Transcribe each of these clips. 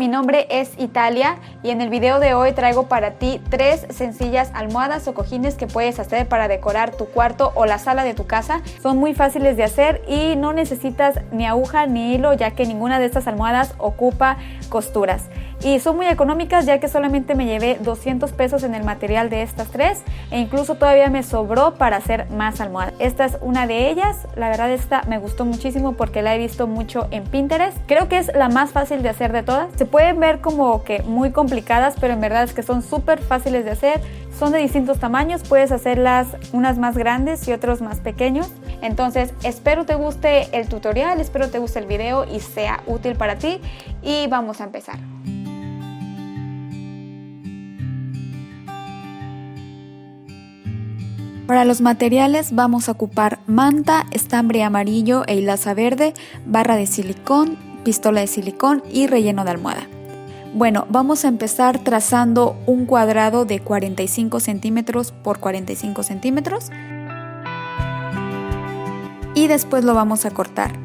mi nombre es Italia y en el video de hoy traigo para ti 3 sencillas almohadas o cojines que puedes hacer para decorar tu cuarto o la sala de tu casa. Son muy fáciles de hacer y no necesitas ni aguja ni hilo, ya que ninguna de estas almohadas ocupa costuras. Y son muy económicas, ya que solamente me llevé 200 pesos en el material de estas 3 e incluso todavía me sobró para hacer más almohadas. Esta es una de ellas. La verdad, esta me gustó muchísimo porque la he visto mucho en Pinterest. Creo que es la más fácil de hacer de todas. Se pueden ver como que muy complicadas, pero en verdad es que son súper fáciles de hacer. Son de distintos tamaños, puedes hacerlas unas más grandes y otros más pequeños. Entonces espero te guste el tutorial, espero te guste el video y sea útil para ti. Y vamos a empezar. Para los materiales vamos a ocupar manta, estambre amarillo e hilaza verde, barra de silicón, pistola de silicón y relleno de almohada. Bueno, vamos a empezar trazando un cuadrado de 45 centímetros por 45 centímetros y después lo vamos a cortar.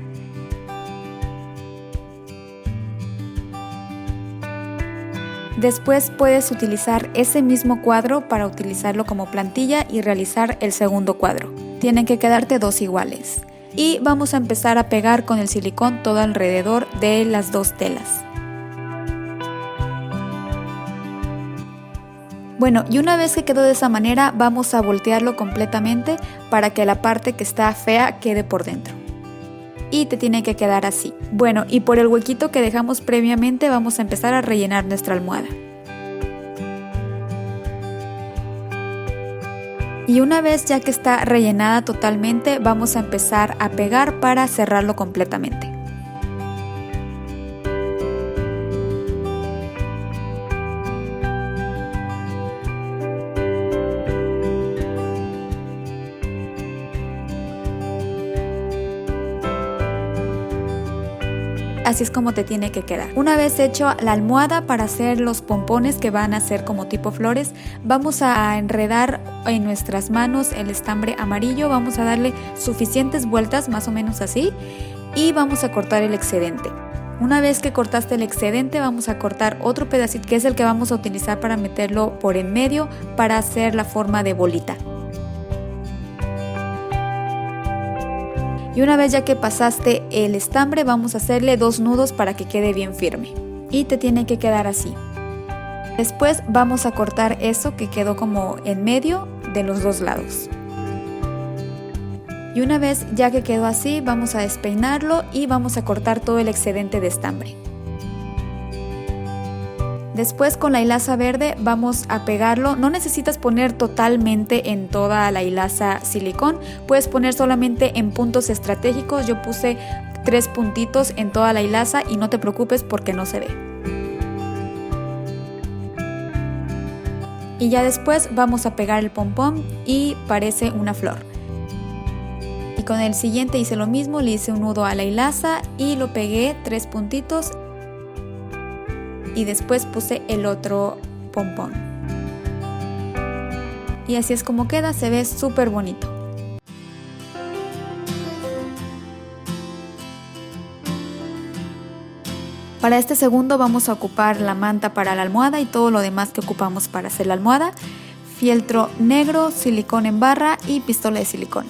Después puedes utilizar ese mismo cuadro para utilizarlo como plantilla y realizar el segundo cuadro. Tienen que quedarte 2 iguales. Y vamos a empezar a pegar con el silicón todo alrededor de las 2 telas. Bueno, y una vez que quedó de esa manera, vamos a voltearlo completamente para que la parte que está fea quede por dentro. Y te tiene que quedar así. Bueno, y por el huequito que dejamos previamente vamos a empezar a rellenar nuestra almohada. Y una vez ya que está rellenada totalmente, vamos a empezar a pegar para cerrarlo completamente. Así es como te tiene que quedar. Una vez hecho la almohada, para hacer los pompones que van a ser como tipo flores, vamos a enredar en nuestras manos el estambre amarillo, vamos a darle suficientes vueltas, más o menos así, y vamos a cortar el excedente. Una vez que cortaste el excedente, vamos a cortar otro pedacito que es el que vamos a utilizar para meterlo por en medio para hacer la forma de bolita. Y una vez ya que pasaste el estambre, vamos a hacerle 2 nudos para que quede bien firme. Y te tiene que quedar así. Después vamos a cortar eso que quedó como en medio de los 2 lados. Y una vez ya que quedó así, vamos a despeinarlo y vamos a cortar todo el excedente de estambre. Después con la hilaza verde vamos a pegarlo. No necesitas poner totalmente en toda la hilaza silicón, puedes poner solamente en puntos estratégicos. Yo puse 3 puntitos en toda la hilaza y no te preocupes porque no se ve. Y ya después vamos a pegar el pompón y parece una flor. Y con el siguiente hice lo mismo, le hice un nudo a la hilaza y lo pegué 3 puntitos. Y después puse el otro pompón. Y así es como queda, se ve súper bonito. Para este segundo vamos a ocupar la manta para la almohada y todo lo demás que ocupamos para hacer la almohada. Fieltro negro, silicón en barra y pistola de silicón.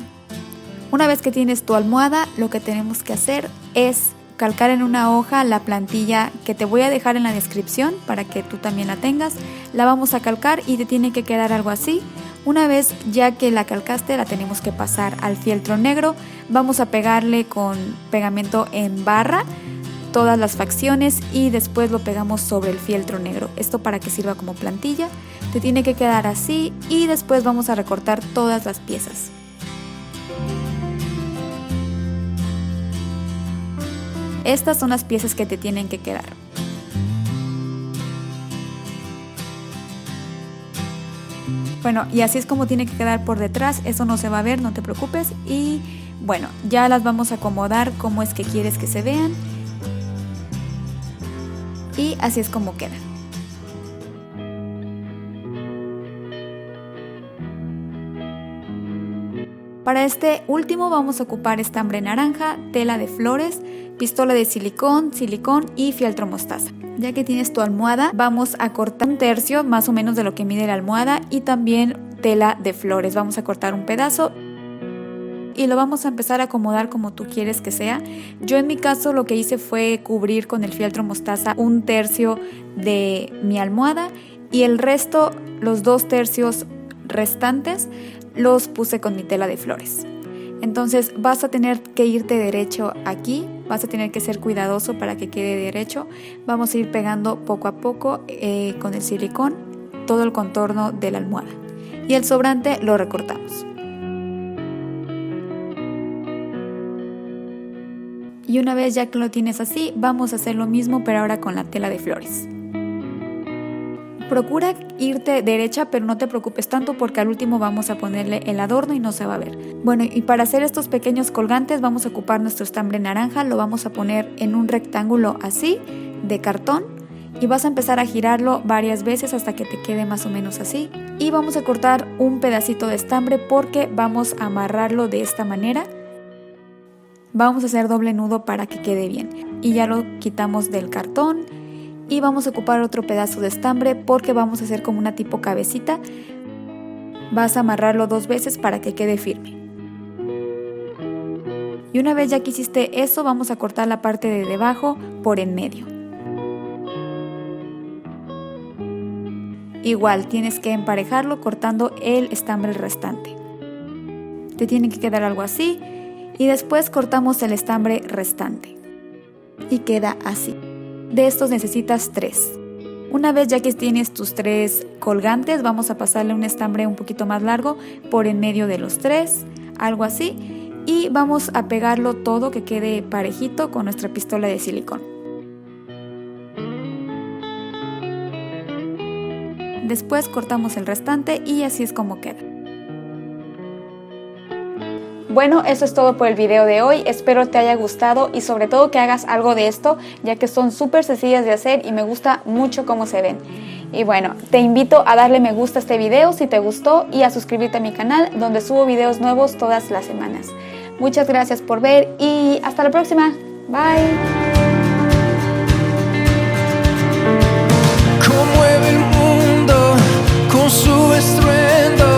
Una vez que tienes tu almohada, lo que tenemos que hacer es calcar en una hoja la plantilla que te voy a dejar en la descripción para que tú también la tengas. La vamos a calcar y te tiene que quedar algo así. Una vez ya que la calcaste, la tenemos que pasar al fieltro negro. Vamos a pegarle con pegamento en barra todas las facciones y después lo pegamos sobre el fieltro negro. Esto para que sirva como plantilla. Te tiene que quedar así y después vamos a recortar todas las piezas. Estas son las piezas que te tienen que quedar. Bueno, y así es como tiene que quedar por detrás. Eso no se va a ver, no te preocupes. Y bueno, ya las vamos a acomodar como es que quieres que se vean. Y así es como quedan. Para este último vamos a ocupar estambre naranja, tela de flores, pistola de silicón, silicón y fieltro mostaza. Ya que tienes tu almohada, vamos a cortar 1/3 más o menos de lo que mide la almohada y también tela de flores. Vamos a cortar un pedazo y lo vamos a empezar a acomodar como tú quieres que sea. Yo en mi caso lo que hice fue cubrir con el fieltro mostaza 1/3 de mi almohada y el resto, los 2/3 restantes, los puse con mi tela de flores. Entonces vas a tener que irte derecho aquí, vas a tener que ser cuidadoso para que quede derecho. Vamos a ir pegando poco a poco con el silicón todo el contorno de la almohada y el sobrante lo recortamos. Y una vez ya que lo tienes así, vamos a hacer lo mismo pero ahora con la tela de flores. Procura irte derecha, pero no te preocupes tanto porque al último vamos a ponerle el adorno y no se va a ver. Bueno, y para hacer estos pequeños colgantes vamos a ocupar nuestro estambre naranja, lo vamos a poner en un rectángulo así, de cartón, y vas a empezar a girarlo varias veces hasta que te quede más o menos así. Y vamos a cortar un pedacito de estambre porque vamos a amarrarlo de esta manera. Vamos a hacer doble nudo para que quede bien. Y ya lo quitamos del cartón. Y vamos a ocupar otro pedazo de estambre porque vamos a hacer como una tipo cabecita. Vas a amarrarlo 2 veces para que quede firme. Y una vez ya que hiciste eso, vamos a cortar la parte de debajo por en medio. Igual tienes que emparejarlo cortando el estambre restante. Te tiene que quedar algo así. Y después cortamos el estambre restante. Y queda así. De estos necesitas 3. Una vez ya que tienes tus 3 colgantes, vamos a pasarle un estambre un poquito más largo por en medio de los 3, algo así, y vamos a pegarlo todo que quede parejito con nuestra pistola de silicón. Después cortamos el restante y así es como queda. Bueno, eso es todo por el video de hoy, espero te haya gustado y sobre todo que hagas algo de esto, ya que son súper sencillas de hacer y me gusta mucho cómo se ven. Y bueno, te invito a darle me gusta a este video si te gustó y a suscribirte a mi canal donde subo videos nuevos todas las semanas. Muchas gracias por ver y hasta la próxima. Bye. Conmueve el mundo con su estruendo.